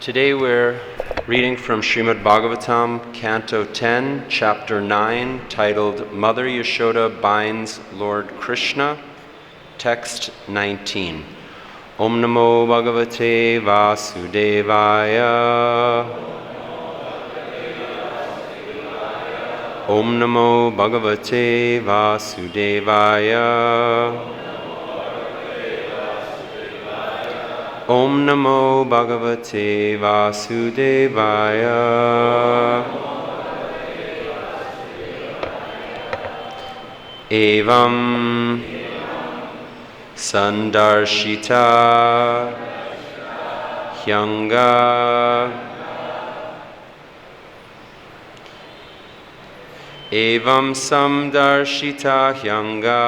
Today we're reading from Srimad Bhagavatam, Canto 10, Chapter 9, titled Mother Yashoda Binds Lord Krishna, Text 19. Om Namo Bhagavate Vasudevaya. Om Namo Bhagavate Vasudevaya. Om Namo Bhagavate Vasudevaya. Evam sandarśitā aṅga. Evam sandarśitā aṅga.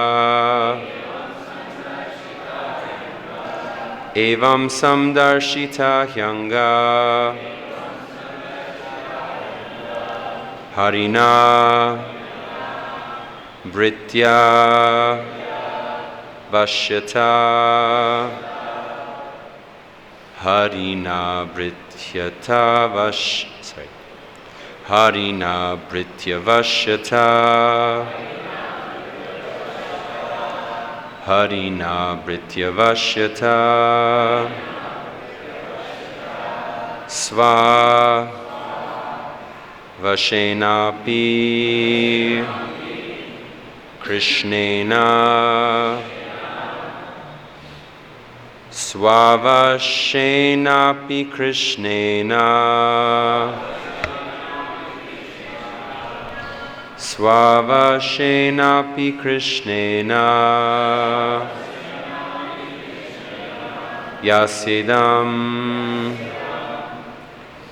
Evam sandarśitā aṅga. hariṇā bhṛtya-vaśyatā. hariṇā bhṛtya-vaśyatā. hariṇā bhṛtya-vaśyatā. sva-vaśenāpi kṛṣṇena. sva-vaśenāpi kṛṣṇena. sva-vaśenāpi kṛṣṇena. yasyedaṁ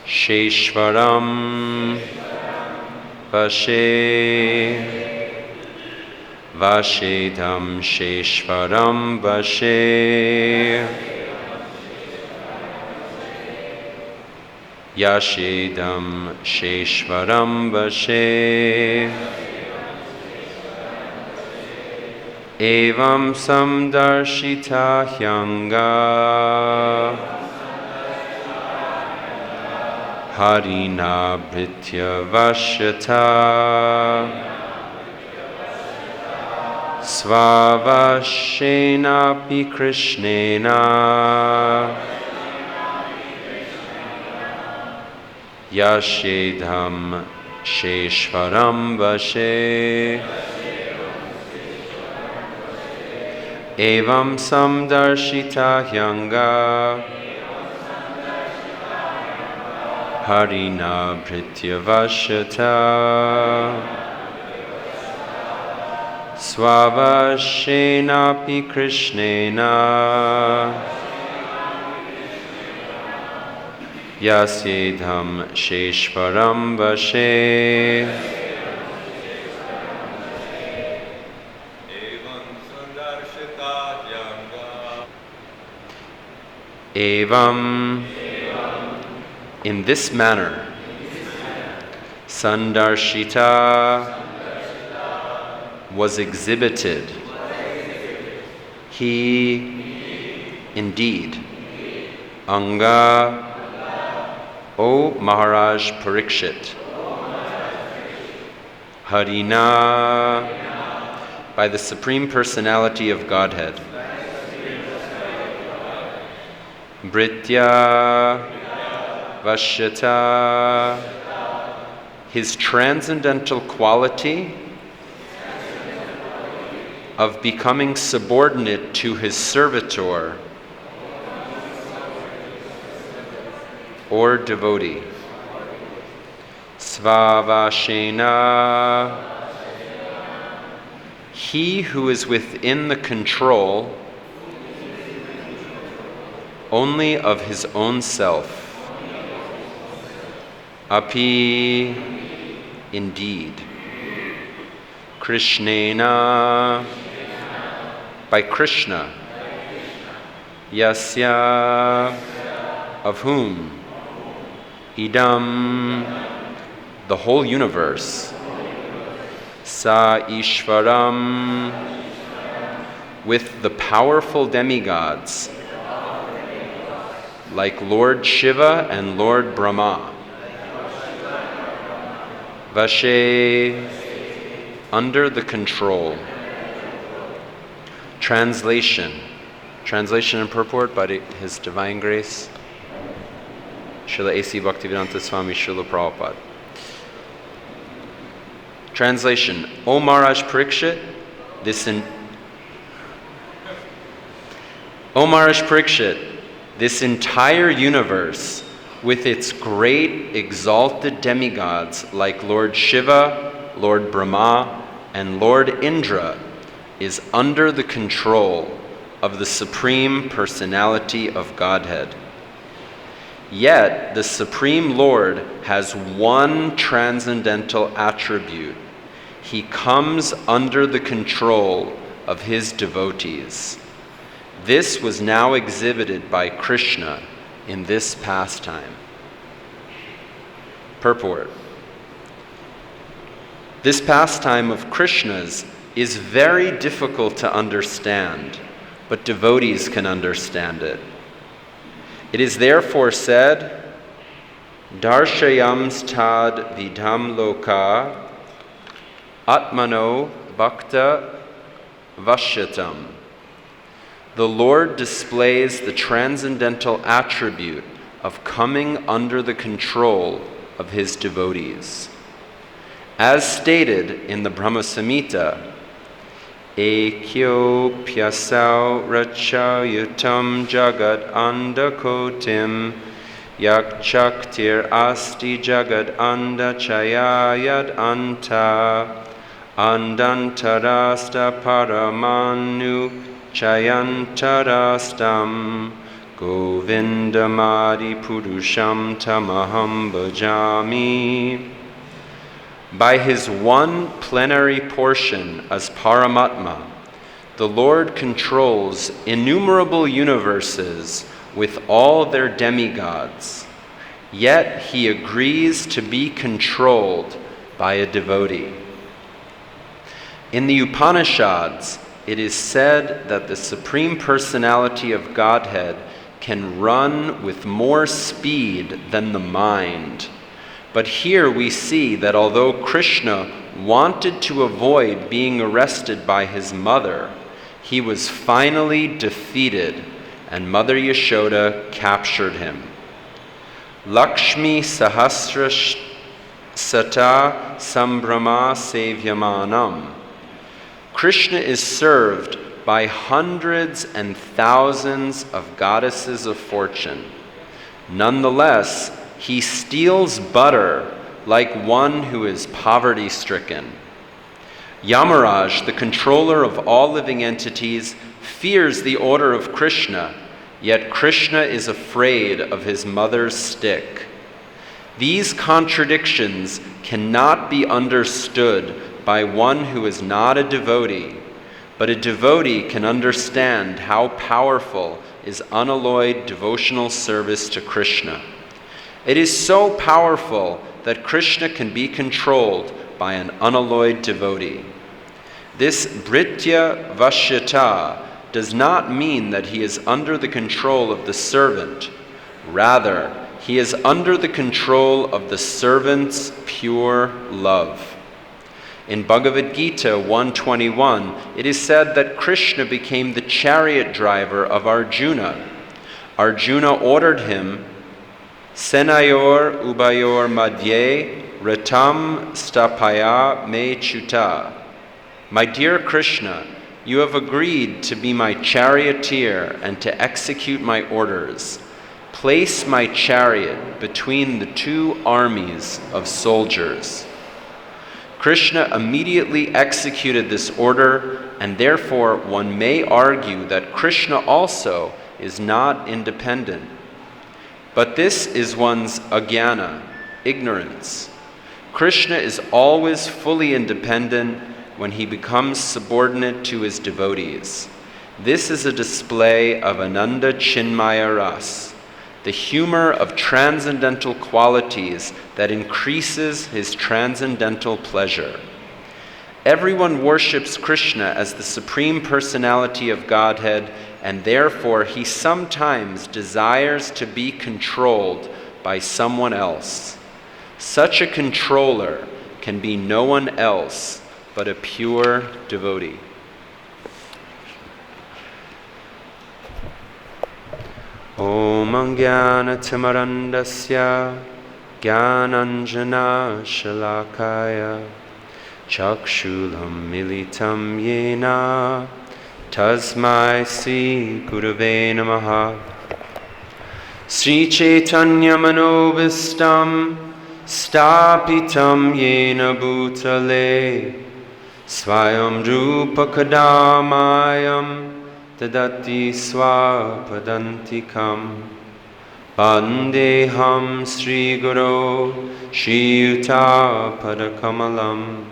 seśvaraṁ vaśe. vaśedaṁ seśvaraṁ vaśe. yasyedaṁ seśvaraṁ vaśe. evaṁ sandarśitā aṅga. hariṇā bhṛtya-vaśyatā. sva-vaśenāpi kṛṣṇena. yasyedaṁ seśvaraṁ vaśe. evaṁ sandarśitā aṅga. hariṇā bhṛtya-vaśyatā. sva-vaśenāpi kṛṣṇena. yasyedaṁ seśvaraṁ vaśe. Evam, in this manner, sandarśitā was exhibited. He, indeed, aṅga, O Mahārāja Parīkṣit, hariṇā, by the Supreme Personality of Godhead, bhṛtya-vaśyatā, his transcendental quality of becoming subordinate to his servitor or devotee. Sva-vaśenā, he who is within the control only of his own self. Api, indeed. Kṛṣṇena, by Krishna. Yasya, of whom? Idam, the whole universe. Sa-īśvaram, with the powerful demigods. like Lord Śiva and Lord Brahmā. Vaśe, under the control. Translation and purport by His Divine Grace, Srila A.C. Bhaktivedanta Swami Srila Prabhupada. Translation: O Mahārāja Parīkṣit, this entire universe, with its great exalted demigods like Lord Śiva, Lord Brahmā, and Lord Indra, is under the control of the Supreme Personality of Godhead. Yet the Supreme Lord has one transcendental attribute. He comes under the control of His devotees. This was now exhibited by Kṛṣṇa in this pastime. Purport: this pastime of Kṛṣṇa's is very difficult to understand, but devotees can understand it. It is therefore said, Darshayams tad vidam loka atmano bhṛtya-vaśyatā. The Lord displays the transcendental attribute of coming under the control of His devotees. As stated in the Brahma Samhita, Ekyo pyasau rachayutam jagad andakotim yakchaktir asti jagad andachayayad anta andantarasta paramanu chayantarastam govindamadi purusham tamaham bhajami. By His one plenary portion as Paramatma, the Lord controls innumerable universes with all their demigods, yet He agrees to be controlled by a devotee. In the Upanishads, it is said that the Supreme Personality of Godhead can run with more speed than the mind. But here we see that although Kṛṣṇa wanted to avoid being arrested by his mother, he was finally defeated, and Mother Yashoda captured him. Lakshmi sahasrasata sambrahma sevyamanam. Kṛṣṇa is served by hundreds and thousands of goddesses of fortune. Nonetheless, He steals butter like one who is poverty-stricken. Yamaraj, the controller of all living entities, fears the order of Kṛṣṇa, yet Kṛṣṇa is afraid of his mother's stick. These contradictions cannot be understood by one who is not a devotee, but a devotee can understand how powerful is unalloyed devotional service to Kṛṣṇa. It is so powerful that Kṛṣṇa can be controlled by an unalloyed devotee. This bhṛtya-vaśyatā does not mean that he is under the control of the servant. Rather, he is under the control of the servant's pure love. In Bhagavad Gita 1:21, it is said that Kṛṣṇa became the chariot driver of Arjuna. Arjuna ordered him, Senayor ubayor madhye ratam stapaya me chuta. My dear Kṛṣṇa, you have agreed to be my charioteer and to execute my orders. Place my chariot between the two armies of soldiers. Kṛṣṇa immediately executed this order, and therefore one may argue that Kṛṣṇa also is not independent. But this is one's ajnana, ignorance. Kṛṣṇa is always fully independent when he becomes subordinate to his devotees. This is a display of Ananda Chinmaya Ras, the humor of transcendental qualities that increases his transcendental pleasure. Everyone worships Krishna as the Supreme Personality of Godhead, and therefore he sometimes desires to be controlled by someone else. Such a controller can be no one else but a pure devotee. Om Jnana-timirandasya Jnananjana Shalakaya Chakshulam Militam Yena Tasmai Sri Gurave Namaha. Sri Chaitanya Manobhistam Stapitam Yena Bhutale Swayam Rupa Kadamayam Tadati Swapadantikam Vandeham Sri Guru Shri Yuta Padakamalam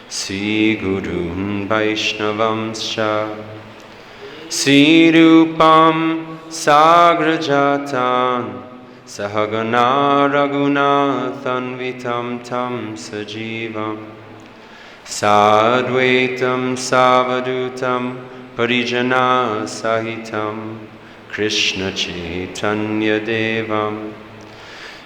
Sri Gurun Vaishnavamscha Sri Rupam Sagrajatan Sahagana Raghunathan Vitam Tam Sajivam Sadvaitam Savadutam Parijana Sahitam Krishna Chaitanya Devam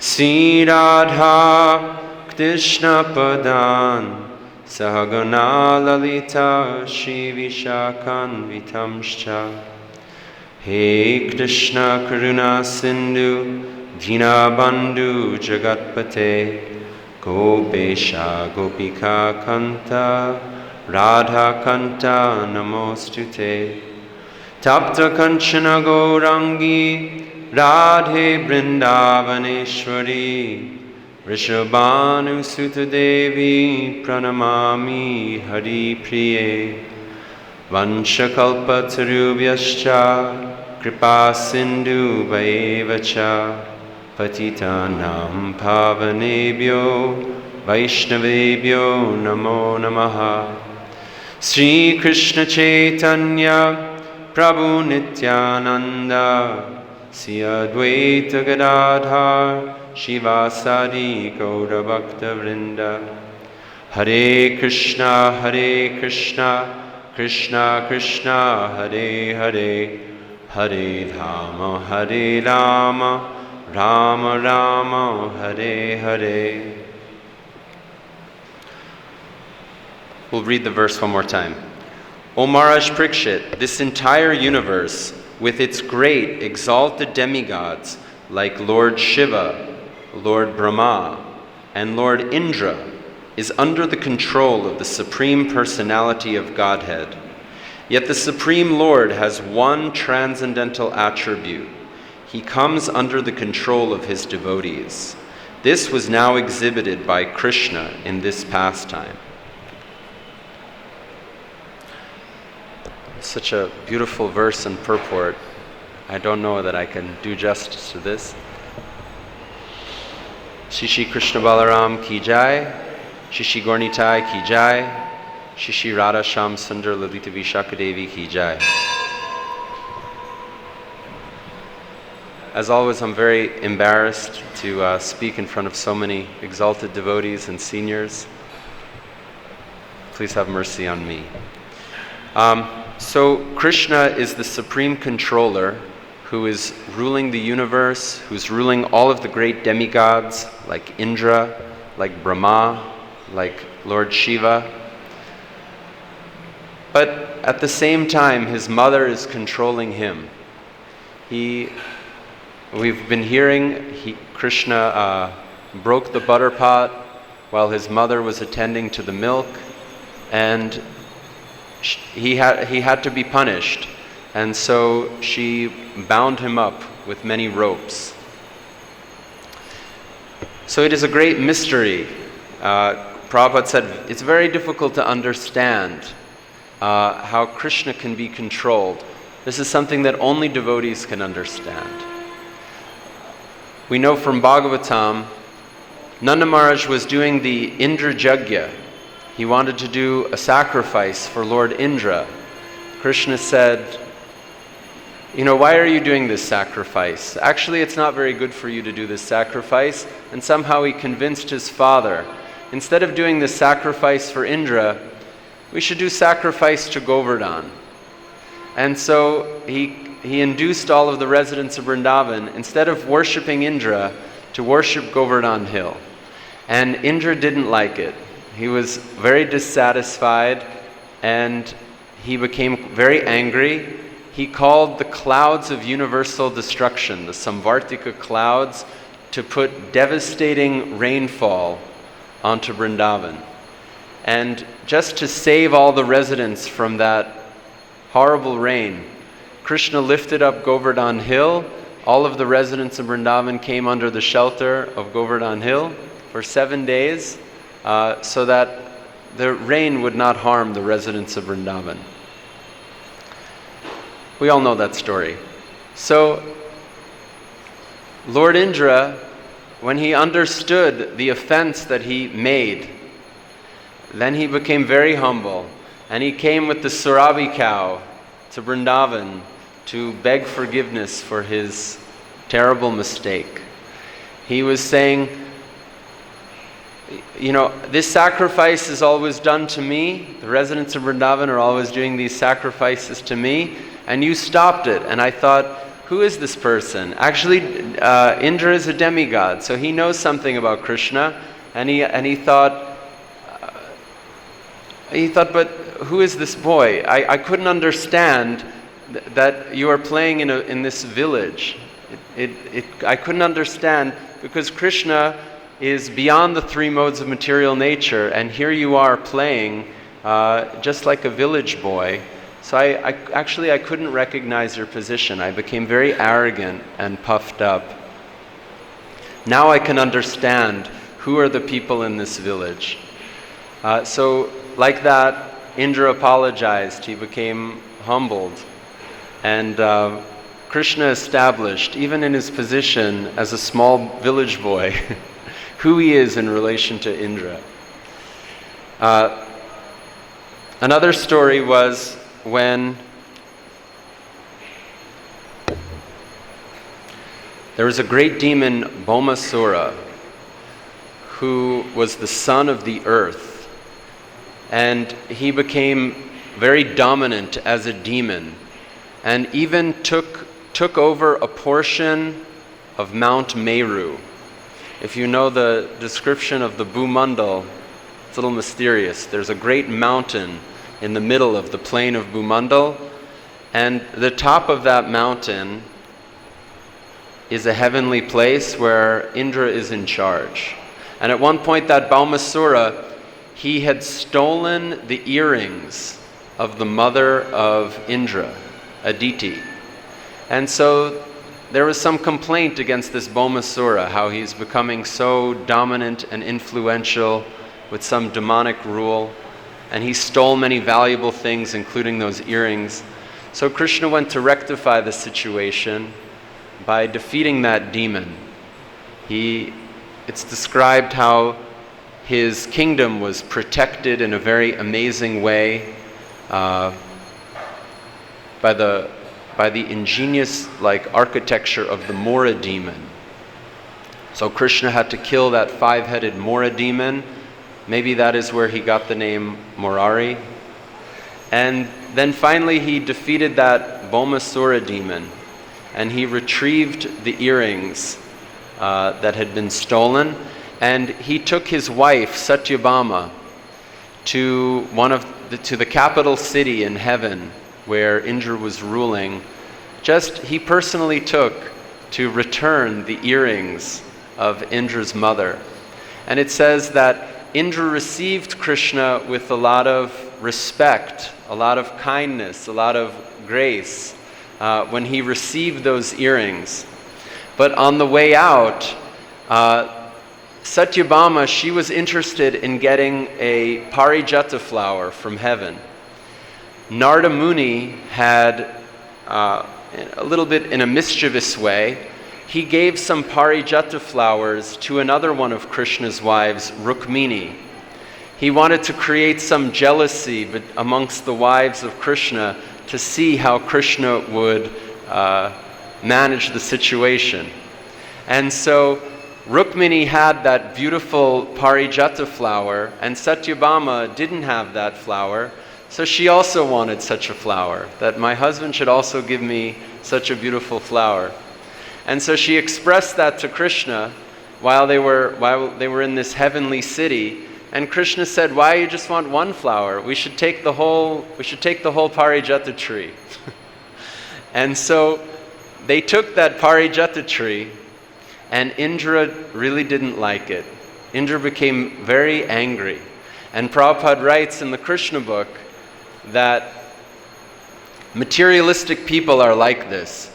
Sri Radha Krishna Padan Sahagana Lalita Shri Vishakan Vitamscha He Krishna Karuna Sindhu Dinabandhu Jagatpate Gopesha Gopika Kanta Radha Kanta Namostute Tapta Kanchana Gaurangi Radhe Vrindavaneshwari Rishabhanu Sutta Devi Pranamami Hari Priye Vanshakalpa Tarubhyascha Kripa Sindhu Vaevacha Patitanam Pavanebhyo Vaishnavebhyo Namo Namaha. Sri Krishna Chaitanya Prabhu Nityananda Sri Advaita Gadadhar Shivasadi Gaura Bhakta Vrinda. Hare Krishna Krishna Krishna Hare Hare Hare Rama Rama Rama Hare Hare. We'll read the verse one more time. O Mahārāja Parīkṣit, this entire universe, with its great exalted demigods like Lord Śiva, Lord Brahmā and Lord Indra, is under the control of the Supreme Personality of Godhead. Yet the Supreme Lord has one transcendental attribute. He comes under the control of his devotees. This was now exhibited by Kṛṣṇa in this pastime. Such a beautiful verse and purport. I don't know that I can do justice to this. Shri Krishna Balaram ki jai, Shri Gornitai ki jai, Shri Radha Sham Sundar Lalita Vishaka Devi ki jai. As always, I'm very embarrassed to speak in front of so many exalted devotees and seniors. Please have mercy on me. So Kṛṣṇa is the supreme controller who is ruling the universe, who's ruling all of the great demigods like Indra, like Brahmā, like Lord Śiva. But at the same time, his mother is controlling him. We've been hearing Kṛṣṇa broke the butter pot while his mother was attending to the milk, and he had to be punished, and so she bound him up with many ropes. So it is a great mystery. Prabhupada said it's very difficult to understand how Kṛṣṇa can be controlled. This is something that only devotees can understand. We know from Bhagavatam, Nanda Maharaj was doing the Indra Yajna. He wanted to do a sacrifice for Lord Indra. Kṛṣṇa said, why are you doing this sacrifice? Actually, it's not very good for you to do this sacrifice. And somehow he convinced his father, instead of doing this sacrifice for Indra, we should do sacrifice to Govardhan. And so he induced all of the residents of Vrindavan, instead of worshipping Indra, to worship Govardhan Hill. And Indra didn't like it. He was very dissatisfied, and he became very angry. He called the clouds of universal destruction, the Samvartika clouds, to put devastating rainfall onto Vrindavan. And just to save all the residents from that horrible rain, Krishna lifted up Govardhan Hill. All of the residents of Vrindavan came under the shelter of Govardhan Hill for 7 days, so that the rain would not harm the residents of Vrindavan. We all know that story. So, Lord Indra, when he understood the offense that he made, then he became very humble, and he came with the Surabi cow to Vrindavan to beg forgiveness for his terrible mistake. He was saying, you know, this sacrifice is always done to me. The residents of Vrindavan are always doing these sacrifices to me, and you stopped it. And I thought, who is this person? Actually, Indra is a demigod, so he knows something about Krishna, and he thought, but who is this boy? I couldn't understand that you are playing in this village. I couldn't understand, because Krishna is beyond the three modes of material nature, and here you are playing just like a village boy. So I couldn't recognize your position. I became very arrogant and puffed up. Now I can understand who are the people in this village. So like that, Indra apologized. He became humbled. And Krishna established, even in his position as a small village boy, who he is in relation to Indra. Another story was when there was a great demon, Bhaumasura, who was the son of the earth. And he became very dominant as a demon, and even took over a portion of Mount Meru. If you know the description of the Bhumandal, it's a little mysterious. There's a great mountain in the middle of the plain of Bhumandal, and the top of that mountain is a heavenly place where Indra is in charge. And at one point, that Bhaumasura, he had stolen the earrings of the mother of Indra, Aditi. And so there was some complaint against this Bhaumasura, how he's becoming so dominant and influential with some demonic rule, and he stole many valuable things, including those earrings. So Krishna went to rectify the situation by defeating that demon. It's described how his kingdom was protected in a very amazing way by the ingenious architecture of the Mora demon. So Krishna had to kill that 5-headed Mora demon. Maybe that is where he got the name Murari. And then finally he defeated that Bhaumasura demon, and he retrieved the earrings that had been stolen, and he took his wife Satyabhama to the capital city in heaven where Indra was ruling. He personally took to return the earrings of Indra's mother. And it says that Indra received Krishna with a lot of respect, a lot of kindness, a lot of grace when he received those earrings. But on the way out, Satyabhama, she was interested in getting a parijata flower from heaven. Narada Muni had, a little bit in a mischievous way, he gave some parijata flowers to another one of Krishna's wives, Rukmini. He wanted to create some jealousy amongst the wives of Krishna to see how Krishna would manage the situation. And so Rukmini had that beautiful parijata flower, and Satyabhama didn't have that flower. So she also wanted such a flower, that my husband should also give me such a beautiful flower. And so she expressed that to Krishna while they were in this heavenly city. And Krishna said, "Why you just want one flower? We should take the whole Parijata tree." And so they took that Parijata tree, and Indra really didn't like it. Indra became very angry. And Prabhupada writes in the Krishna book that materialistic people are like this.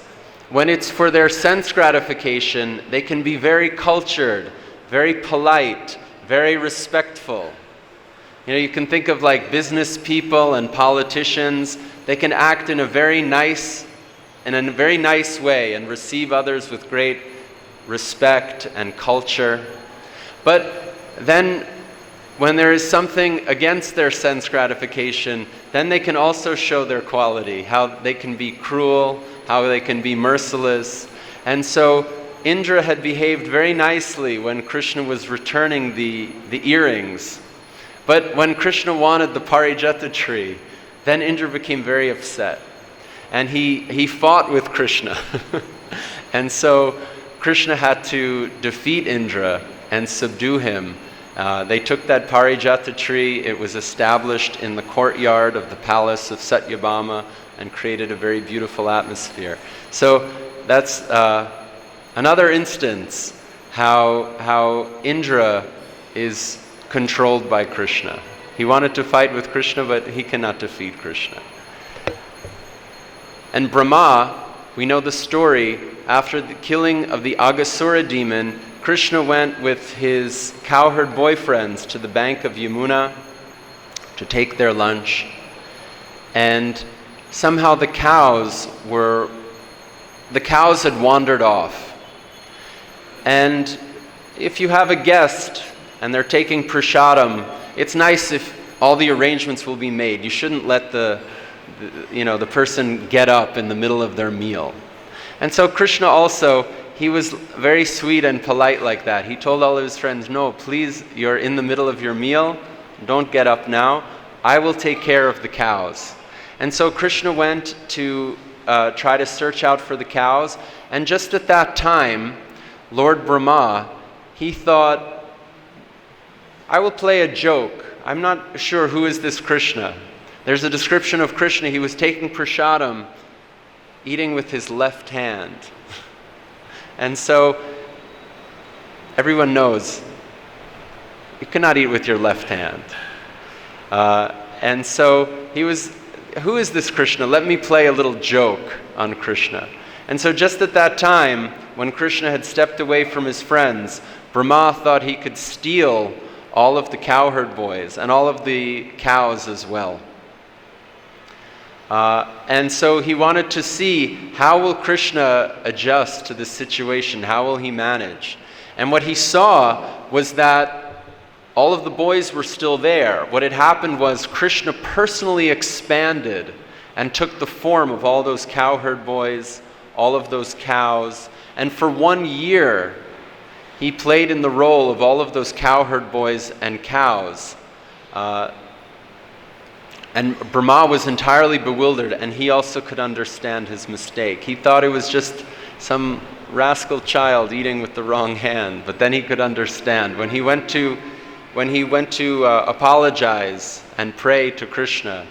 When it's for their sense gratification, they can be very cultured, very polite, very respectful. You know, you can think of like business people and politicians. They can act in a very nice way and receive others with great respect and culture. But then when there is something against their sense gratification, then they can also show their quality, how they can be cruel, how they can be merciless. And so Indra had behaved very nicely when Krishna was returning the earrings. But when Krishna wanted the Parijata tree, then Indra became very upset. And he fought with Krishna. And so Krishna had to defeat Indra and subdue him. They took that Parijata tree. It was established in the courtyard of the palace of Satyabhama and created a very beautiful atmosphere. So that's another instance how Indra is controlled by Krishna. He wanted to fight with Krishna, but he cannot defeat Krishna. And Brahma, we know the story, after the killing of the Aghasura demon, Krishna went with his cowherd boyfriends to the bank of Yamuna to take their lunch. And somehow the cows had wandered off. And if you have a guest and they're taking prasadam, it's nice if all the arrangements will be made. You shouldn't let the person get up in the middle of their meal. And so Krishna also, he was very sweet and polite like that. He told all of his friends, "No, please, you're in the middle of your meal. Don't get up now. I will take care of the cows." And so Krishna went to try to search out for the cows. And just at that time, Lord Brahma, he thought, "I will play a joke. I'm not sure who is this Krishna." There's a description of Krishna. He was taking prasadam, eating with his left hand. And so everyone knows you cannot eat with your left hand. And so he was, "Who is this Krishna? Let me play a little joke on Krishna." And so just at that time, when Krishna had stepped away from his friends, Brahma thought he could steal all of the cowherd boys and all of the cows as well. And so he wanted to see, how will Krishna adjust to this situation? How will he manage? And what he saw was that all of the boys were still there. What had happened was Krishna personally expanded and took the form of all those cowherd boys, all of those cows. And for 1 year, he played in the role of all of those cowherd boys and cows. And Brahma was entirely bewildered, and he also could understand his mistake. He thought it was just some rascal child eating with the wrong hand, but then he could understand. When he went to apologize and pray to Krishna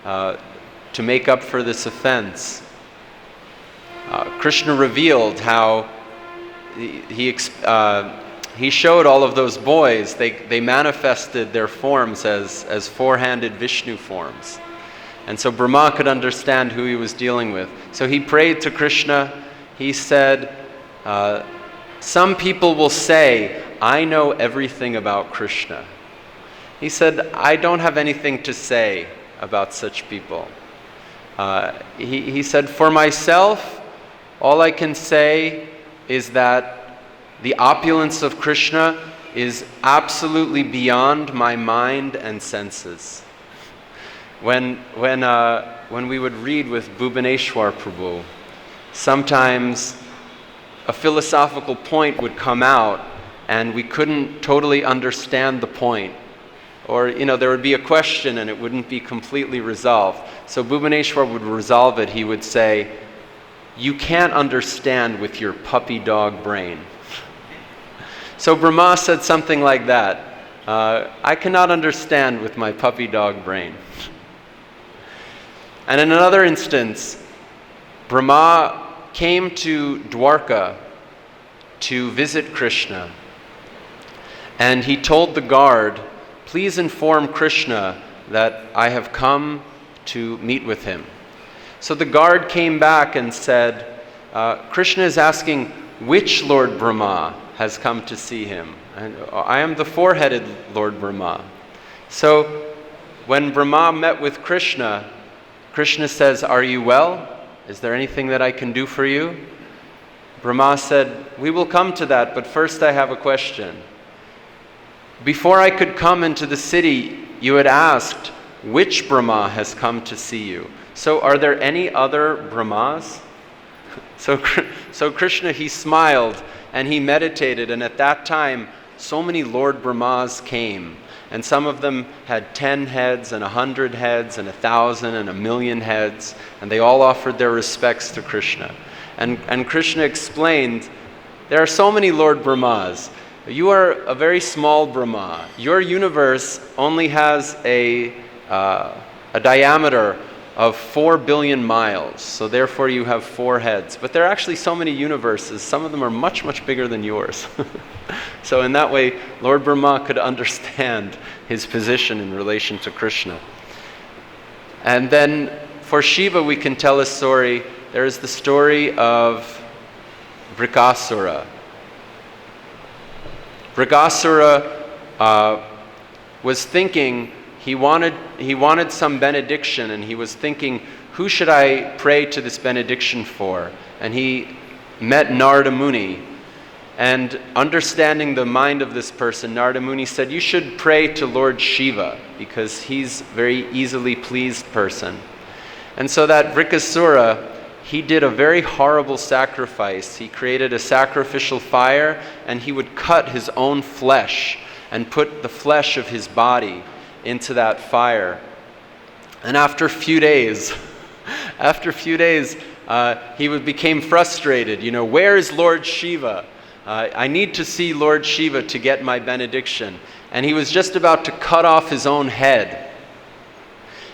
to make up for this offense, Krishna revealed how he showed all of those boys, they manifested their forms as four-handed Vishnu forms. And so Brahma could understand who he was dealing with. So he prayed to Krishna. He said, "Some people will say, I know everything about Krishna." He said, "I don't have anything to say about such people." He said, "For myself, all I can say is that the opulence of Krishna is absolutely beyond my mind and senses." When we would read with Bhubaneswar Prabhu, sometimes a philosophical point would come out and we couldn't totally understand the point. Or, there would be a question and it wouldn't be completely resolved. So Bhubaneshwar would resolve it. He would say, "You can't understand with your puppy dog brain." So Brahma said something like that. I cannot understand with my puppy dog brain. And in another instance, Brahma came to Dwarka to visit Krishna. And he told the guard, "Please inform Krishna that I have come to meet with him." So the guard came back and said, "Krishna is asking which Lord Brahma has come to see him. And I am the four-headed Lord Brahma." So when Brahma met with Krishna, Krishna says, "Are you well? Is there anything that I can do for you?" Brahma said, "We will come to that, but first I have a question. Before I could come into the city, you had asked, which Brahma has come to see you? So are there any other Brahmas?" So Krishna, he smiled and he meditated, and at that time, so many Lord Brahmas came. And some of them had 10 heads and 100 heads and 1,000 and 1,000,000 heads, and they all offered their respects to Krishna. And Krishna explained, there are so many Lord Brahmas. You are a very small Brahma. Your universe only has a diameter of 4 billion miles, so therefore you have 4 heads. But there are actually so many universes, some of them are much, much bigger than yours. So in that way, Lord Brahma could understand his position in relation to Krishna. And then for Shiva, we can tell a story. There is the story of Vrikasura. Vrikasura was thinking, he wanted some benediction, and he was thinking, who should I pray to this benediction for? And he met Narada Muni. And understanding the mind of this person, Narada Muni said, you should pray to Lord Śiva, because he's a very easily pleased person. And so that Vrikasura, he did a very horrible sacrifice. He created a sacrificial fire, and he would cut his own flesh and put the flesh of his body into that fire. And after a few days, he became frustrated. Where is Lord Śiva? I need to see Lord Śiva to get my benediction. And he was just about to cut off his own head.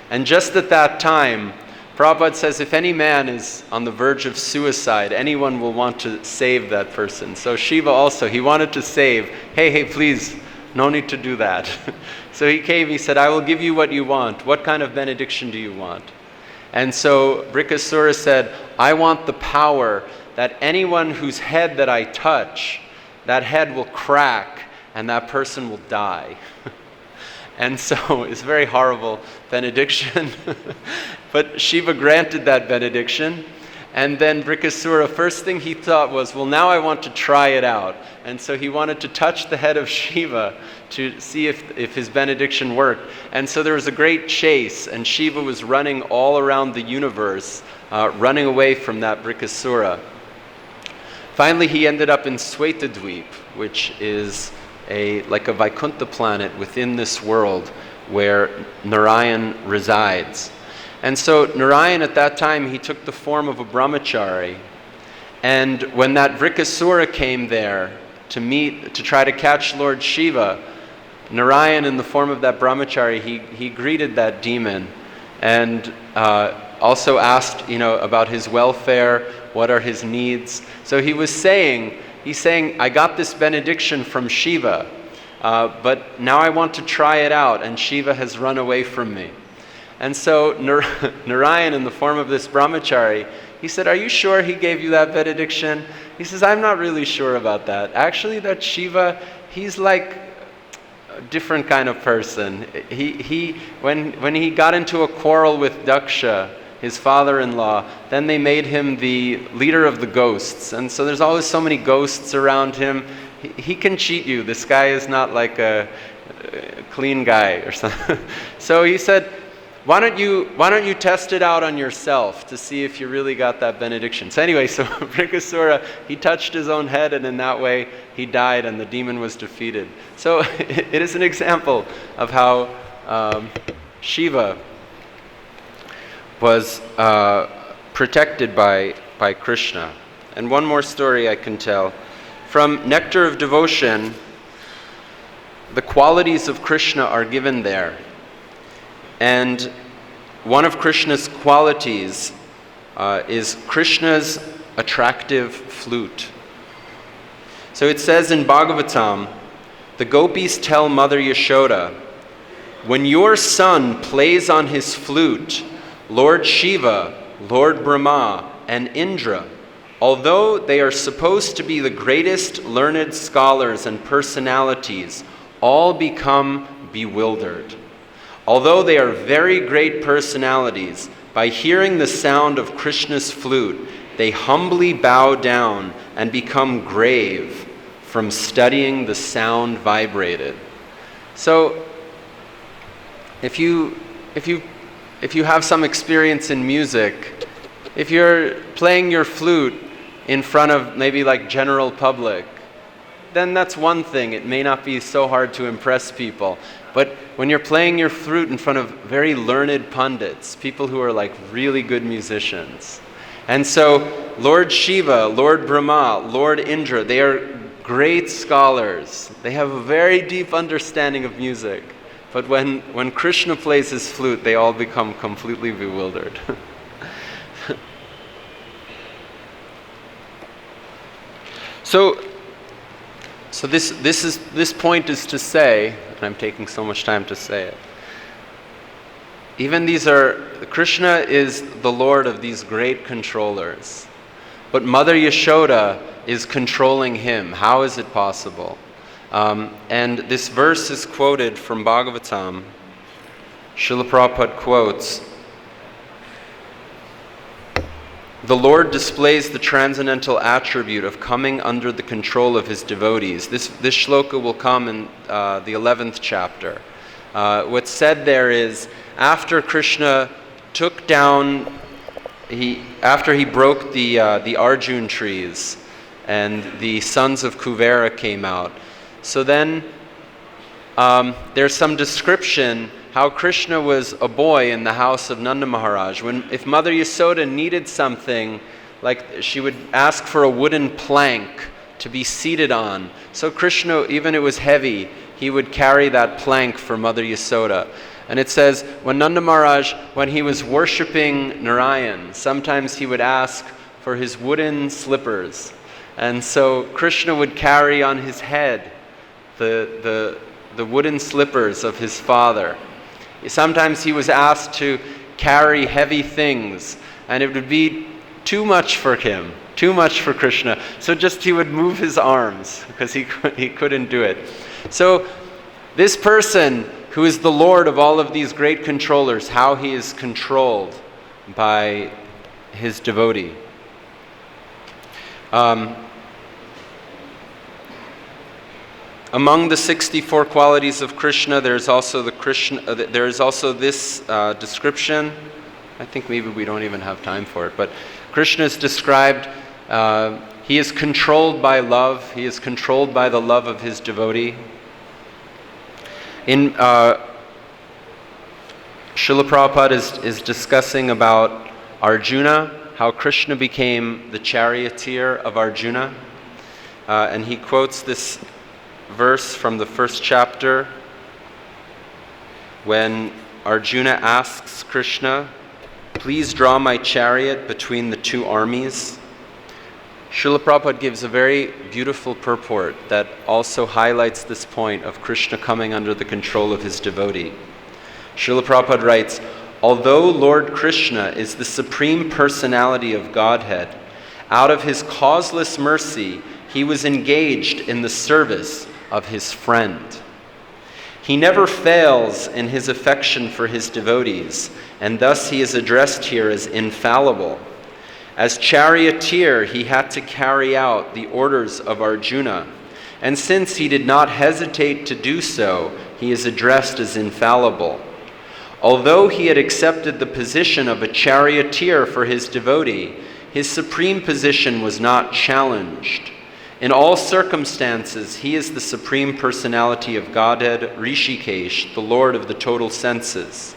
And just at that time, Prabhupada says, if any man is on the verge of suicide, anyone will want to save that person. So Śiva also, he wanted to save. Hey, please, no need to do that. So he came, he said, I will give you what you want. What kind of benediction do you want? And so Vrikasura said, I want the power that anyone whose head that I touch, that head will crack and that person will die. And so it's a very horrible benediction. But Śiva granted that benediction. And then Vrikasura, first thing he thought was, well, now I want to try it out. And so he wanted to touch the head of Śiva to see if his benediction worked. And so there was a great chase, and Śiva was running all around the universe, running away from that Vrikasura. Finally, he ended up in Svetadweep, which is like a Vaikuntha planet within this world where Narayan resides. And so Narayan at that time, he took the form of a brahmachari. And when that Vrikasura came there to try to catch Lord Śiva, Narayan in the form of that brahmachari, he greeted that demon and also asked, about his welfare, what are his needs. So he's saying, I got this benediction from Śiva, but now I want to try it out, and Śiva has run away from me. And so Narayan, in the form of this brahmachari, he said, are you sure he gave you that benediction? He says, I'm not really sure about that. Actually, that Śiva, he's like a different kind of person. When he got into a quarrel with Daksha, his father-in-law, then they made him the leader of the ghosts. And so there's always so many ghosts around him. He can cheat you. This guy is not like a clean guy or something. So he said, why don't you test it out on yourself to see if you really got that benediction? So anyway, so Brikasura, he touched his own head, and in that way he died and the demon was defeated. So it is an example of how Śiva was protected by Kṛṣṇa. And one more story I can tell. From Nectar of Devotion, the qualities of Kṛṣṇa are given there. And one of Kṛṣṇa's qualities is Kṛṣṇa's attractive flute. So it says in Bhagavatam, the gopis tell Mother Yashoda, when your son plays on his flute, Lord Śiva, Lord Brahmā and Indra, although they are supposed to be the greatest learned scholars and personalities, all become bewildered. Although they are very great personalities, by hearing the sound of Kṛṣṇa's flute, they humbly bow down and become grave from studying the sound vibrated. So, if you have some experience in music, if you're playing your flute in front of maybe like general public, then that's one thing. It may not be so hard to impress people. But when you're playing your flute in front of very learned pundits, people who are like really good musicians. And so Lord Śiva, Lord Brahmā, Lord Indra, they are great scholars. They have a very deep understanding of music. But when Kṛṣṇa plays his flute, they all become completely bewildered. So this point is to say, and I'm taking so much time to say it, Kṛṣṇa is the Lord of these great controllers. But Mother Yashoda is controlling him. How is it possible? And this verse is quoted from Bhagavatam. Srila Prabhupada quotes, the Lord displays the transcendental attribute of coming under the control of his devotees. This shloka will come in the 11th chapter. What's said there is, after Kṛṣṇa took down, after he broke the Arjun trees, and the sons of Kuvera came out. So then there's some description how Kṛṣṇa was a boy in the house of Nanda Maharaj. If Mother Yasoda needed something, like she would ask for a wooden plank to be seated on. So Kṛṣṇa, even it was heavy, he would carry that plank for Mother Yasoda. And it says, when Nanda Maharaj, when he was worshipping Narayan, sometimes he would ask for his wooden slippers. And so Kṛṣṇa would carry on his head the wooden slippers of his father. Sometimes he was asked to carry heavy things, and it would be too much for him, too much for Kṛṣṇa. So just he would move his arms because he couldn't do it. So this person who is the Lord of all of these great controllers, how he is controlled by his devotee. Among the 64 qualities of Kṛṣṇa, there is also this description. I think maybe we don't even have time for it, but Kṛṣṇa is described, he is controlled by love. He is controlled by the love of his devotee. In Srila Prabhupada is discussing about Arjuna, how Kṛṣṇa became the charioteer of Arjuna. And he quotes this verse from the first chapter when Arjuna asks Kṛṣṇa, please draw my chariot between the two armies. Srila Prabhupada gives a very beautiful purport that also highlights this point of Kṛṣṇa coming under the control of his devotee. Srila Prabhupada writes, although Lord Kṛṣṇa is the Supreme Personality of Godhead, out of his causeless mercy, he was engaged in the service of his friend. He never fails in his affection for his devotees, and thus he is addressed here as infallible. As charioteer, he had to carry out the orders of Arjuna, and since he did not hesitate to do so, he is addressed as infallible. Although he had accepted the position of a charioteer for his devotee, his supreme position was not challenged. In all circumstances, he is the Supreme Personality of Godhead, Rishikesh, the Lord of the total senses.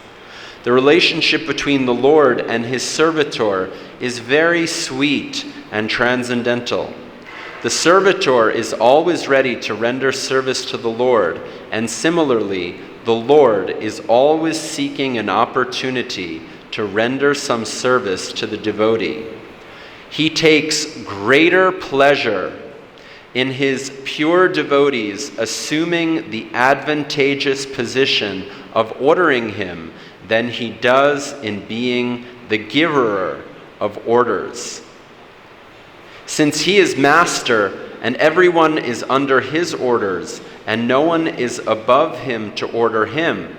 The relationship between the Lord and his servitor is very sweet and transcendental. The servitor is always ready to render service to the Lord, and similarly, the Lord is always seeking an opportunity to render some service to the devotee. He takes greater pleasure in his pure devotees assuming the advantageous position of ordering him than he does in being the giver of orders. Since he is master and everyone is under his orders, and no one is above him to order him,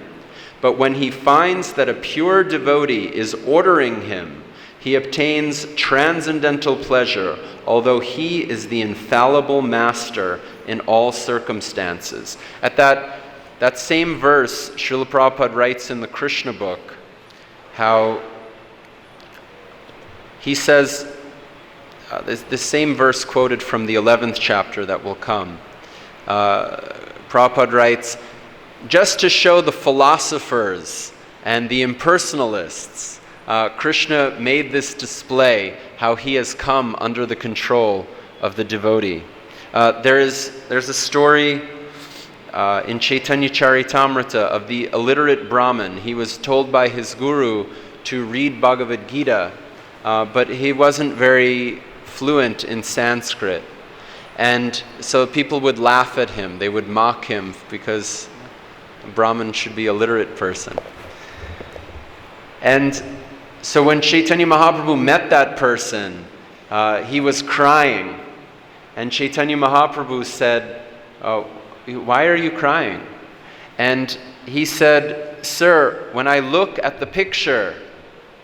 but when he finds that a pure devotee is ordering him, he obtains transcendental pleasure, although he is the infallible master in all circumstances. At that same verse, Srila Prabhupada writes in the Kṛṣṇa book how he says, this same verse quoted from the 11th chapter that will come. Prabhupada writes, just to show the philosophers and the impersonalists, Krishna made this display how he has come under the control of the devotee. There's a story in Chaitanya Charitamrita of the illiterate Brahmin. He was told by his guru to read Bhagavad Gita, but he wasn't very fluent in Sanskrit. And so people would laugh at him. They would mock him because a Brahmin should be a literate person. And so when Chaitanya Mahaprabhu met that person, he was crying. And Chaitanya Mahaprabhu said, why are you crying? And he said, sir, when I look at the picture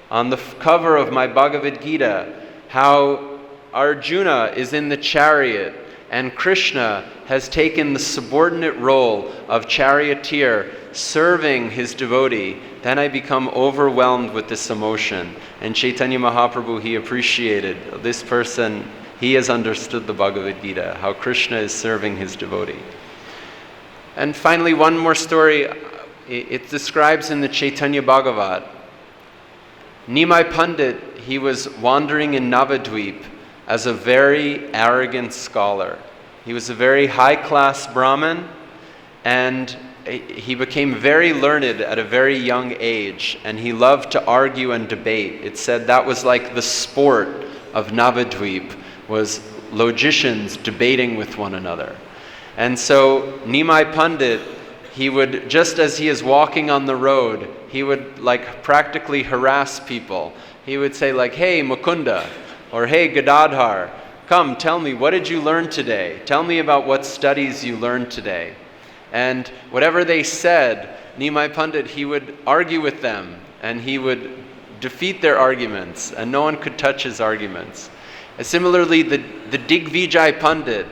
on the cover of my Bhagavad Gita, how Arjuna is in the chariot and Krishna has taken the subordinate role of charioteer serving his devotee, then I become overwhelmed with this emotion. And Chaitanya Mahaprabhu, he appreciated this person, he has understood the Bhagavad Gita, how Krishna is serving his devotee. And finally, one more story. It describes in the Chaitanya Bhagavat. Nimai Pandit, he was wandering in Navadvip as a very arrogant scholar. He was a very high-class Brahmin, and he became very learned at a very young age, and he loved to argue and debate. It said that was like the sport of Navadvip, was logicians debating with one another. And so Nimai Pandit, he would, just as he is walking on the road, he would like practically harass people. He would say like, hey Mukunda, or hey Gadadhar, come tell me, what did you learn today? Tell me about what studies you learned today. And whatever they said, Nimai Pandit, he would argue with them, and he would defeat their arguments, and no one could touch his arguments. And similarly, the Digvijay Pandit,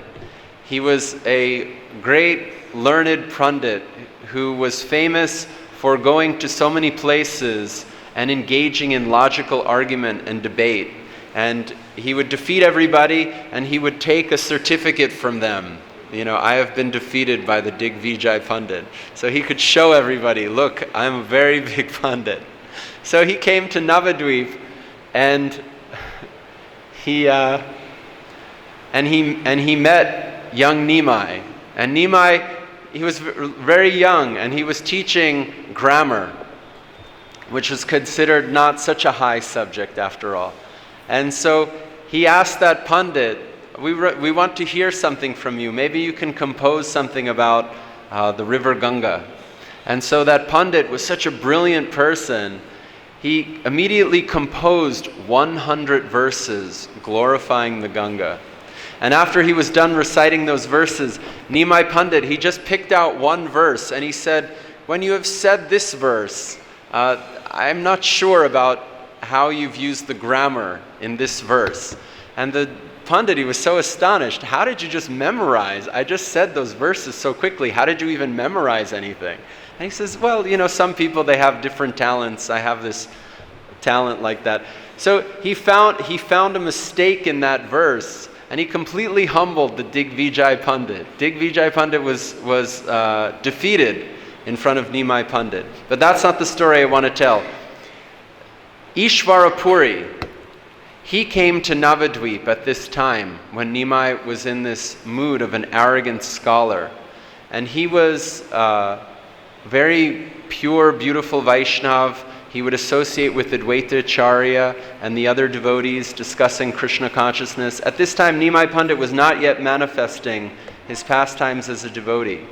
he was a great learned Pandit who was famous for going to so many places and engaging in logical argument and debate. And he would defeat everybody, and he would take a certificate from them. You know, I have been defeated by the Digvijay Pandit. So he could show everybody, look, I'm a very big Pandit. So he came to Navadvip, and he met young Nimai. And Nimai, he was very young, and he was teaching grammar, which was considered not such a high subject after all. And so he asked that Pandit, we want to hear something from you. Maybe you can compose something about the river Ganga. And so that Pandit was such a brilliant person, he immediately composed 100 verses glorifying the Ganga. And after he was done reciting those verses, Nimai Pandit, he just picked out one verse and he said, when you have said this verse, I'm not sure about how you've used the grammar in this verse. And the Pandit, he was so astonished. How did you just memorize? I just said those verses so quickly. How did you even memorize anything? And he says, well, some people, they have different talents. I have this talent like that. So he found a mistake in that verse, and he completely humbled the Digvijay Pandit. Digvijay Pandit was defeated in front of Nimai Pandit. But that's not the story I want to tell. Ishvarapuri, he came to Navadvip at this time when Nimai was in this mood of an arrogant scholar. And he was very pure, beautiful Vaishnav. He would associate with Advaita Acharya and the other devotees discussing Krishna consciousness. At this time, Nimai Pandit was not yet manifesting his pastimes as a devotee.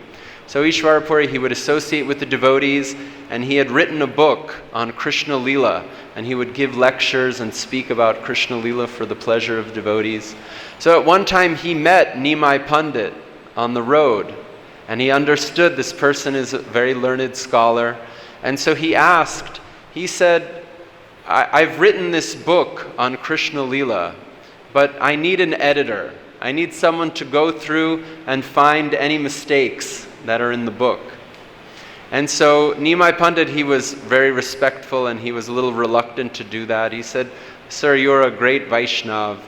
So Ishvarapuri, he would associate with the devotees, and he had written a book on Krishna Lila, and he would give lectures and speak about Krishna Lila for the pleasure of devotees. So at one time he met Nimai Pandit on the road, and he understood this person is a very learned scholar. And so he asked, he said, I've written this book on Krishna Lila, but I need an editor. I need someone to go through and find any mistakes that are in the book. And so Nimai Pandit, he was very respectful, and he was a little reluctant to do that. He said, sir, you're a great Vaishnav.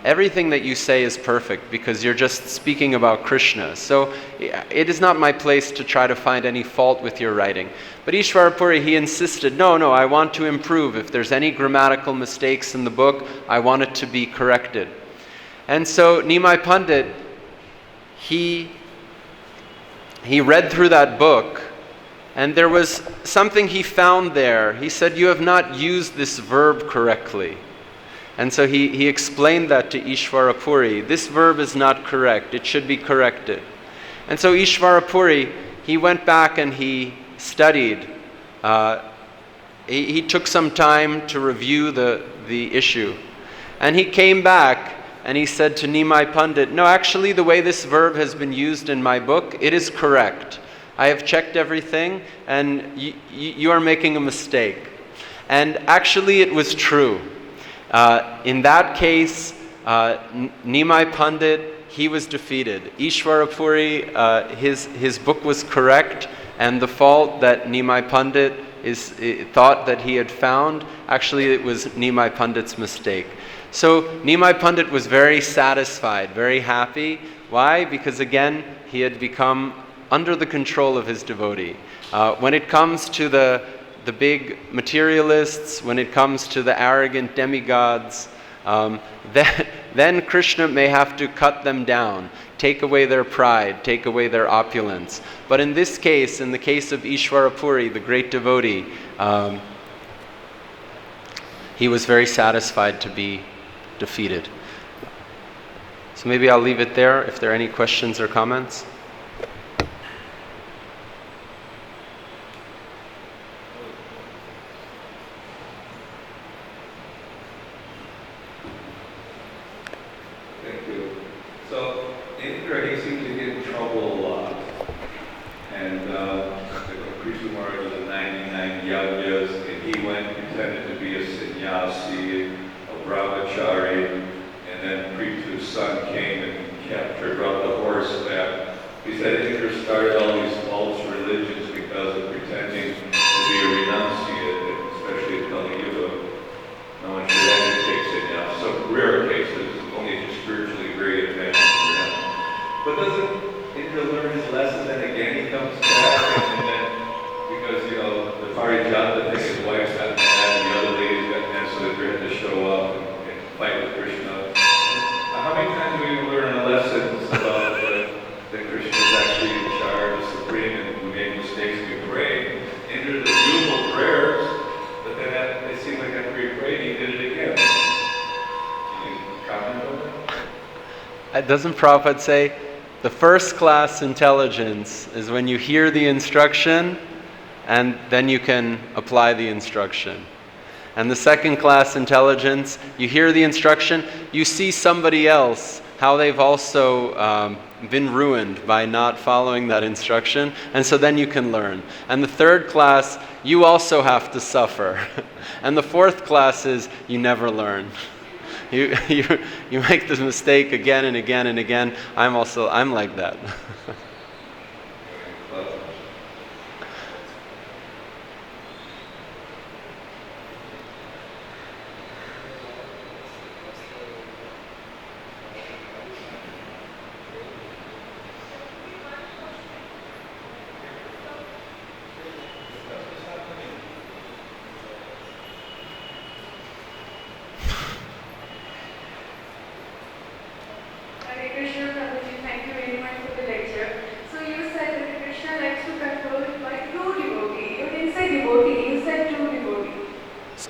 Everything that you say is perfect because you're just speaking about Krishna. So it is not my place to try to find any fault with your writing. But Ishvarapuri, he insisted, no, I want to improve. If there's any grammatical mistakes in the book, I want it to be corrected. And so Nimai Pandit, he read through that book, and there was something he found there. He said, you have not used this verb correctly. And so he explained that to Ishvarapuri. This verb is not correct. It should be corrected. And so Ishvarapuri, he went back and he studied. He took some time to review the issue. And he came back and he said to Nimai Pandit, no, actually the way this verb has been used in my book, it is correct. I have checked everything, and you are making a mistake. And actually it was true. In that case, Nimai Pandit, he was defeated. Ishvarapuri, his book was correct, and the fault that Nimai Pandit thought that he had found, actually it was Nimai Pandit's mistake. So Nimai Pandit was very satisfied, very happy. Why? Because again, he had become under the control of his devotee. When it comes to the big materialists, when it comes to the arrogant demigods, then Krishna may have to cut them down, take away their pride, take away their opulence. But in this case, in the case of Ishvarapuri, the great devotee, he was very satisfied to be defeated. So maybe I'll leave it there if there are any questions or comments. Thank you. So Indra, he seems to get in trouble a lot. And Krishna Mahārāja did 99 yagyas, and he went pretended to be a sannyasi, a brahmachari, and then Prithu's son came and captured, brought the horse back. He said Indra started all these false religions because of pretending to be a renunciate, especially in Kali Yuga. No one should ever take sannyas. Some rare cases, only spiritually very advanced for him. But doesn't Indra learn his lesson, and again he comes back, and then, because, the Parijata thing, his wife's gotten mad, and the other ladies got mad, so Indra had to show up and fight with Krishna. How many times do we learn lessons about that Krishna is actually in charge, the Supreme, and we made mistakes, we pray? Indra did beautiful prayers, but then it seemed like after he prayed, he did it again. Can you comment on that? Doesn't Prabhupada say, the first class intelligence is when you hear the instruction and then you can apply the instruction. And the second class intelligence, you hear the instruction, you see somebody else, how they've also been ruined by not following that instruction, and so then you can learn. And the third class, you also have to suffer. And the fourth class is, you never learn. You make this mistake again and again and again. I'm like that.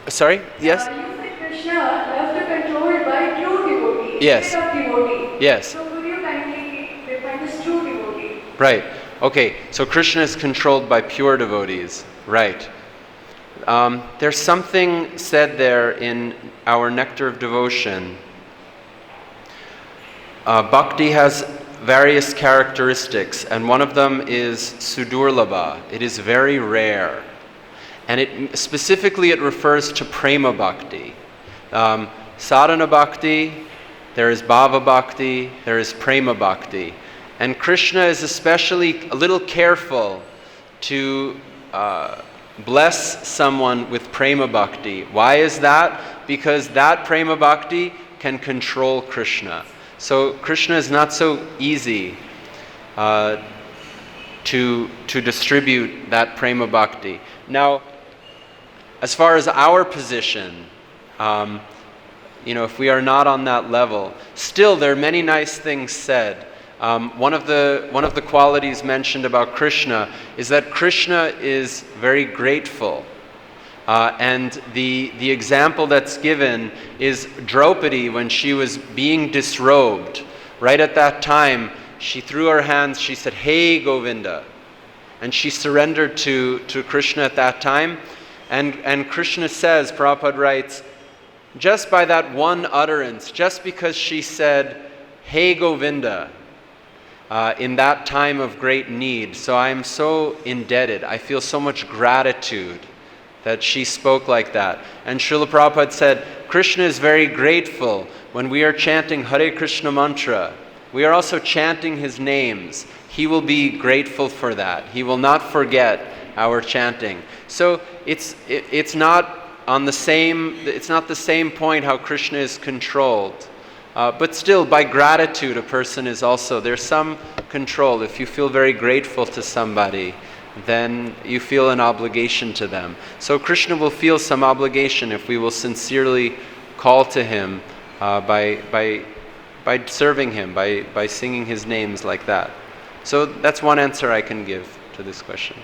Sorry? Yes? You said Krishna loves to control by true devotee Yes. instead of devotee. Yes. So could you kindly define this true devotee? Right. Okay. So Krishna is controlled by pure devotees. Right. There's something said there in our Nectar of Devotion. Bhakti has various characteristics, and one of them is sudurlabha. It is very rare. And specifically it refers to prema bhakti. Sadhana bhakti, there is bhava bhakti, there is prema bhakti. And Krishna is especially a little careful to bless someone with prema bhakti. Why is that? Because that prema bhakti can control Krishna. So Krishna is not so easy to distribute that prema bhakti. Now, as far as our position, if we are not on that level, still there are many nice things said. One of the qualities mentioned about Krishna is that Krishna is very grateful. And the example that's given is Draupadi when she was being disrobed. Right at that time, she threw her hands, she said, "Hey Govinda." And she surrendered to Krishna at that time. And Krishna says, Prabhupada writes, just by that one utterance, just because she said, "Hey Govinda," in that time of great need, so I am so indebted, I feel so much gratitude that she spoke like that. And Srila Prabhupada said, Krishna is very grateful when we are chanting Hare Krishna mantra. We are also chanting his names. He will be grateful for that. He will not forget our chanting. So it's not the same point how Krishna is controlled. But still, by gratitude, a person is also, there's some control. If you feel very grateful to somebody, then you feel an obligation to them. So Krishna will feel some obligation if we will sincerely call to him by serving him, by singing his names like that. So that's one answer I can give to this question.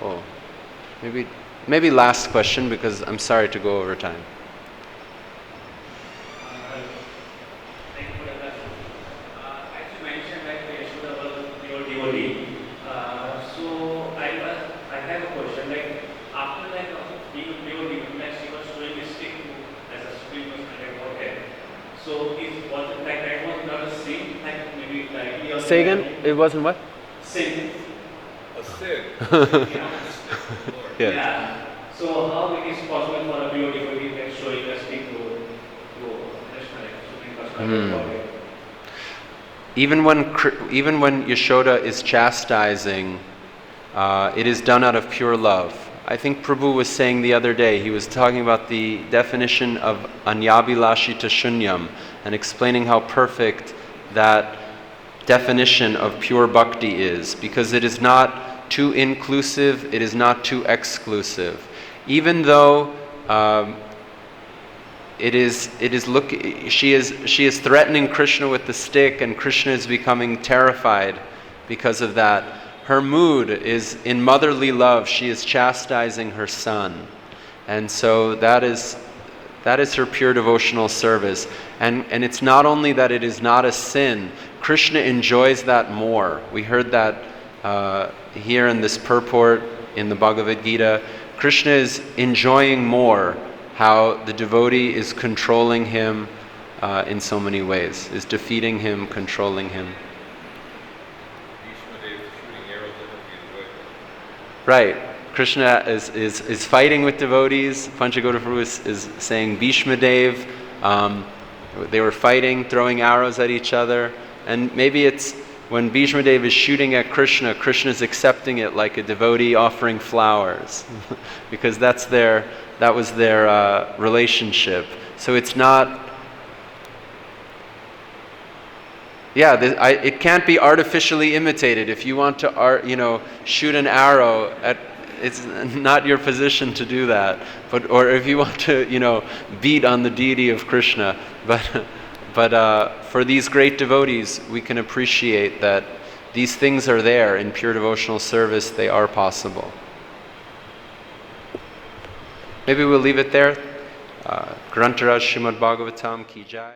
Oh, maybe last question, because I'm sorry to go over time. Thank you for the question. As you mentioned that Yashoda was your devotee. So I have a question. Like after being a devotee, she was showing a stick as a Supreme Personality of Godhead. So was it like that was not a sin? Like maybe like Say again? It wasn't what? Sin. A sin. Yeah. Yeah. So how it is possible for a pure devotee that showing a stick to Kṛṣṇa, Supreme Personality of Godhead? Even when Yashoda is chastising, it is done out of pure love. I think Prabhu was saying the other day, he was talking about the definition of anyabhilashita shunyam and explaining how perfect that definition of pure bhakti is, because it is not too inclusive, it is not too exclusive. Even though she is threatening Krishna with the stick, and Krishna is becoming terrified because of that. Her mood is in motherly love. She is chastising her son, and so that is her pure devotional service. And it's not only that it is not a sin. Krishna enjoys that more. We heard that here in this purport in the Bhagavad Gita. Krishna is enjoying more how the devotee is controlling him, in so many ways, is defeating him, controlling him. Right. Krishna is fighting with devotees. Panchagoda Prabhu is saying Bhishmadev. They were fighting, throwing arrows at each other. And maybe it's when Bhishmadev is shooting at Krishna, Krishna is accepting it like a devotee offering flowers. Because that was their relationship. So it's not... Yeah, it can't be artificially imitated. If you want to, shoot an arrow at... It's not your position to do that, or if you want to, beat on the deity of Krishna. But for these great devotees, we can appreciate that these things are there in pure devotional service. They are possible. Maybe we'll leave it there. Grantaraj Srimad Bhagavatam ki jai.